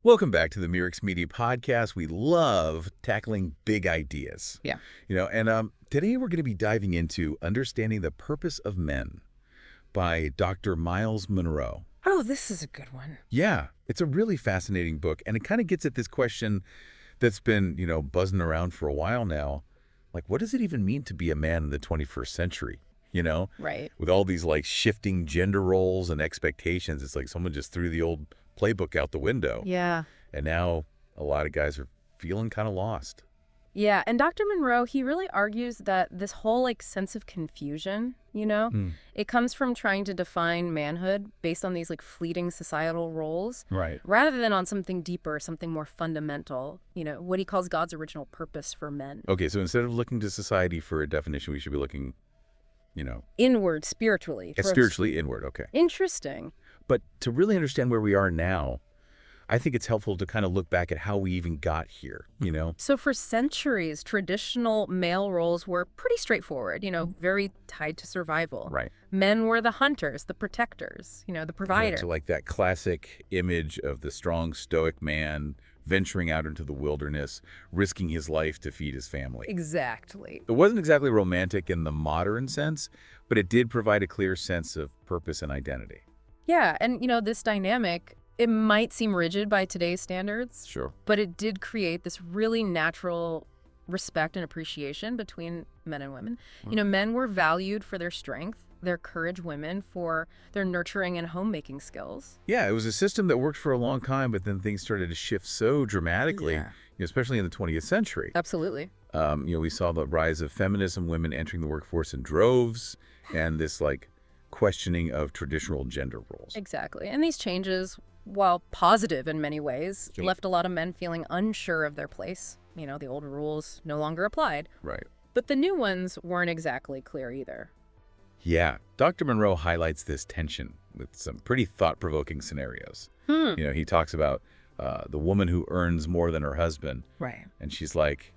Welcome back to the Mirix Media Podcast. We love tackling big ideas. Yeah. Today we're going to be diving into Understanding the Purpose of Men by Dr. Myles Munroe. Oh, this is a good one. Yeah, it's a really fascinating book, and it kind of gets at this question that's been, buzzing around for a while now. Like, what does it even mean to be a man in the 21st century? Right. With all these, shifting gender roles and expectations, it's like someone just threw the old playbook out the window. Yeah. And now a lot of guys are feeling kind of lost. Yeah. And Dr. Munroe, he really argues that this whole sense of confusion, it comes from trying to define manhood based on these fleeting societal roles. Right. Rather than on something deeper, something more fundamental, what he calls God's original purpose for men. Okay, so instead of looking to society for a definition, we should be looking, Inward, spiritually. spiritually inward. Okay. Interesting. But to really understand where we are now, I think it's helpful to kind of look back at how we even got here, So for centuries, traditional male roles were pretty straightforward, very tied to survival. Right. Men were the hunters, the protectors, the provider. So like that classic image of the strong stoic man venturing out into the wilderness, risking his life to feed his family. Exactly. It wasn't exactly romantic in the modern sense, but it did provide a clear sense of purpose and identity. Yeah, and this dynamic, it might seem rigid by today's standards. Sure. But it did create this really natural respect and appreciation between men and women. Men were valued for their strength, their courage, women for their nurturing and homemaking skills. Yeah, it was a system that worked for a long time, but then things started to shift so dramatically, especially in the 20th century. Absolutely. We saw the rise of feminism, women entering the workforce in droves, and this questioning of traditional gender roles. Exactly. And these changes, while positive in many ways, left a lot of men feeling unsure of their place. The old rules no longer applied. Right. But the new ones weren't exactly clear either. Yeah. Dr. Munroe highlights this tension with some pretty thought-provoking scenarios. He talks about the woman who earns more than her husband. Right. And she's like,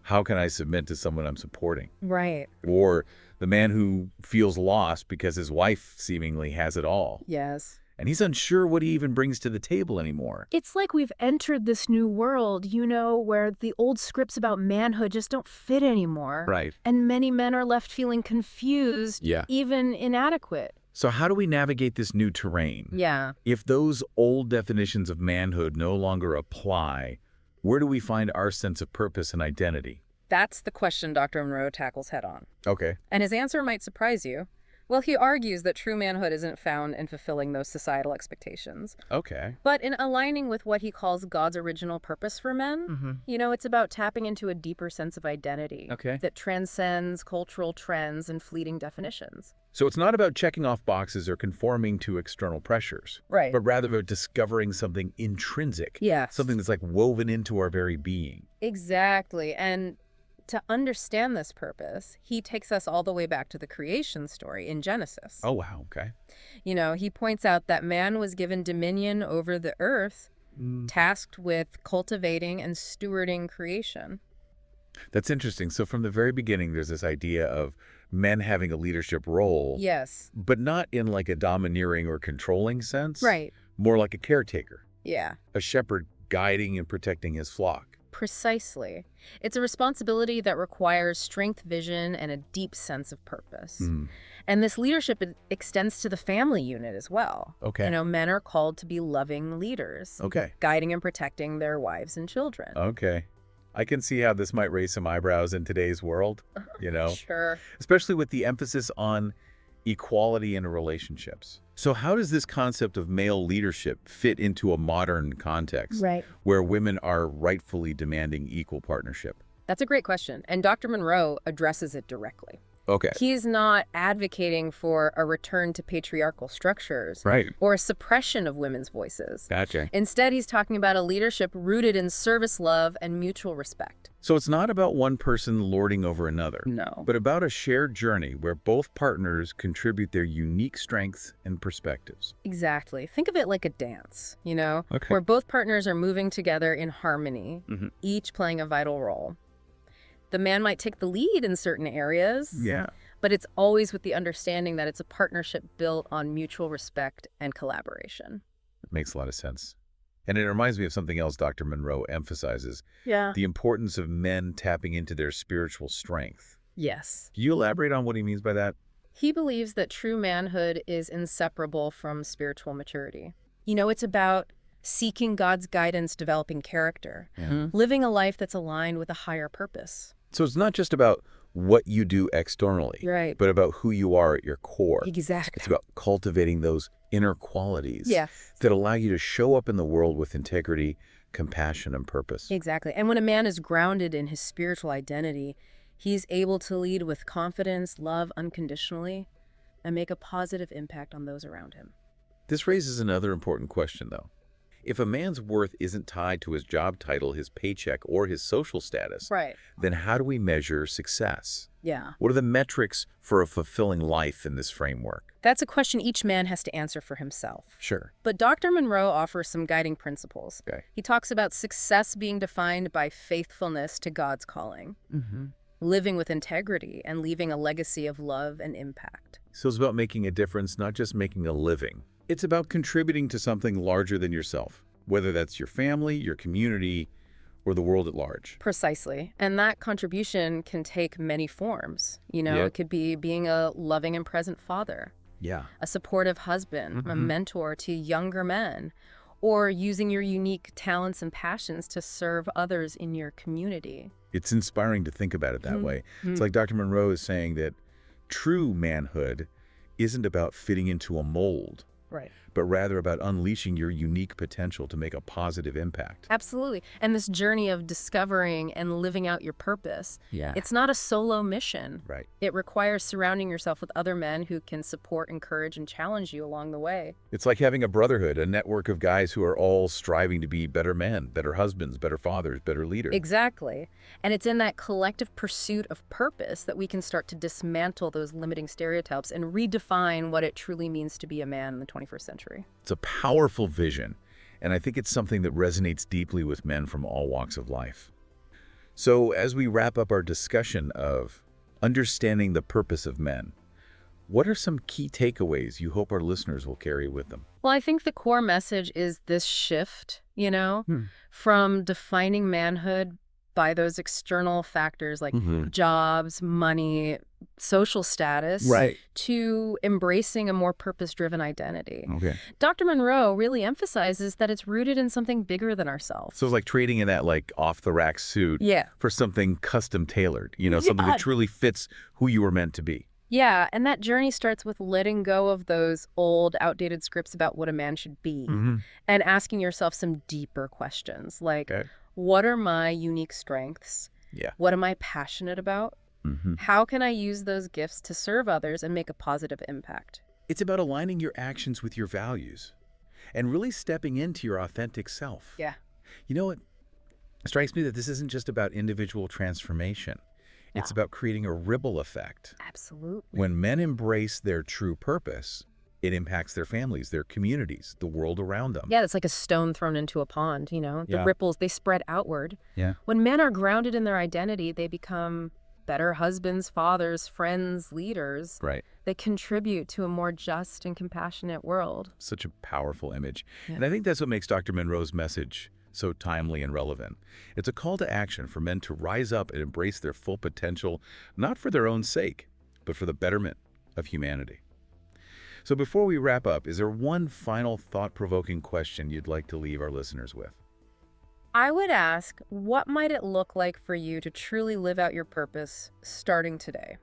how can I submit to someone I'm supporting? Right. Or the man who feels lost because his wife seemingly has it all. Yes. And he's unsure what he even brings to the table anymore. It's like we've entered this new world, where the old scripts about manhood just don't fit anymore. Right. And many men are left feeling confused, even inadequate. So how do we navigate this new terrain? Yeah. If those old definitions of manhood no longer apply, where do we find our sense of purpose and identity? That's the question Dr. Munroe tackles head on. Okay. And his answer might surprise you. Well, he argues that true manhood isn't found in fulfilling those societal expectations. Okay. But in aligning with what he calls God's original purpose for men, it's about tapping into a deeper sense of identity that transcends cultural trends and fleeting definitions. So it's not about checking off boxes or conforming to external pressures. Right. But rather about discovering something intrinsic. Yeah. Something that's woven into our very being. Exactly. And to understand this purpose, he takes us all the way back to the creation story in Genesis. Oh, wow. Okay. He points out that man was given dominion over the earth, tasked with cultivating and stewarding creation. That's interesting. So from the very beginning, there's this idea of men having a leadership role. Yes. But not in a domineering or controlling sense. Right. More like a caretaker. Yeah. A shepherd guiding and protecting his flock. Precisely. It's a responsibility that requires strength, vision, and a deep sense of purpose. And this leadership extends to the family unit as well. Okay. Men are called to be loving leaders. Okay. Guiding and protecting their wives and children. Okay. I can see how this might raise some eyebrows in today's world, Sure. especially with the emphasis on equality in relationships. So how does this concept of male leadership fit into a modern context where women are rightfully demanding equal partnership? That's a great question. And Dr. Munroe addresses it directly. Okay. He's not advocating for a return to patriarchal structures or a suppression of women's voices. Gotcha. Instead, he's talking about a leadership rooted in service, love, and mutual respect. So it's not about one person lording over another. No. But about a shared journey where both partners contribute their unique strengths and perspectives. Exactly. Think of it like a dance, Okay. where both partners are moving together in harmony, each playing a vital role. The man might take the lead in certain areas, but it's always with the understanding that it's a partnership built on mutual respect and collaboration. It makes a lot of sense. And it reminds me of something else Dr. Munroe emphasizes, Yeah. the importance of men tapping into their spiritual strength. Yes. Can you elaborate on what he means by that? He believes that true manhood is inseparable from spiritual maturity. It's about seeking God's guidance, developing character, living a life that's aligned with a higher purpose. So it's not just about what you do externally, Right. but about who you are at your core. Exactly. It's about cultivating those inner qualities Yes. that allow you to show up in the world with integrity, compassion, and purpose. Exactly. And when a man is grounded in his spiritual identity, he's able to lead with confidence, love unconditionally, and make a positive impact on those around him. This raises another important question, though. If a man's worth isn't tied to his job title, his paycheck, or his social status, Right. then how do we measure success? Yeah. What are the metrics for a fulfilling life in this framework? That's a question each man has to answer for himself. Sure. But Dr. Munroe offers some guiding principles. Okay. He talks about success being defined by faithfulness to God's calling, living with integrity, and leaving a legacy of love and impact. So it's about making a difference, not just making a living. It's about contributing to something larger than yourself, whether that's your family, your community, or the world at large. Precisely. And that contribution can take many forms. Yeah. It could be being a loving and present father, Yeah. a supportive husband, a mentor to younger men, or using your unique talents and passions to serve others in your community. It's inspiring to think about it that way. It's like Dr. Munroe is saying that true manhood isn't about fitting into a mold, Right. but rather about unleashing your unique potential to make a positive impact. Absolutely. And this journey of discovering and living out your purpose, it's not a solo mission. Right. It requires surrounding yourself with other men who can support, encourage, and challenge you along the way. It's like having a brotherhood, a network of guys who are all striving to be better men, better husbands, better fathers, better leaders. Exactly. And it's in that collective pursuit of purpose that we can start to dismantle those limiting stereotypes and redefine what it truly means to be a man in the 21st century. It's a powerful vision, and I think it's something that resonates deeply with men from all walks of life. So as we wrap up our discussion of understanding the purpose of men, what are some key takeaways you hope our listeners will carry with them? Well, I think the core message is this shift, from defining manhood by those external factors like jobs, money, social status, to embracing a more purpose-driven identity. Okay. Dr. Munroe really emphasizes that it's rooted in something bigger than ourselves. So it's like trading in that off-the-rack suit for something custom-tailored, something that truly fits who you were meant to be. Yeah, and that journey starts with letting go of those old, outdated scripts about what a man should be and asking yourself some deeper questions like, what are my unique strengths? Yeah. What am I passionate about? How can I use those gifts to serve others and make a positive impact? It's about aligning your actions with your values and really stepping into your authentic self. Yeah. You know what? It strikes me that this isn't just about individual transformation. It's about creating a ripple effect. Absolutely. When men embrace their true purpose, it impacts their families, their communities, the world around them. Yeah, it's like a stone thrown into a pond, The ripples, they spread outward. Yeah. When men are grounded in their identity, they become better husbands, fathers, friends, leaders. Right. They contribute to a more just and compassionate world. Such a powerful image. Yeah. And I think that's what makes Dr. Munroe's message so timely and relevant. It's a call to action for men to rise up and embrace their full potential, not for their own sake, but for the betterment of humanity. So before we wrap up, is there one final thought-provoking question you'd like to leave our listeners with? I would ask, what might it look like for you to truly live out your purpose starting today?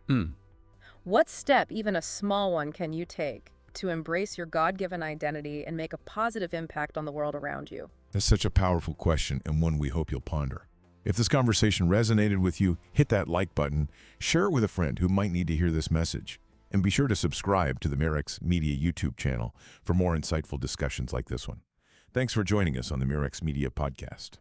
What step, even a small one, can you take to embrace your God-given identity and make a positive impact on the world around you? That's such a powerful question and one we hope you'll ponder. If this conversation resonated with you, hit that like button, share it with a friend who might need to hear this message, and be sure to subscribe to the Murex Media YouTube channel for more insightful discussions like this one. Thanks for joining us on the Murex Media Podcast.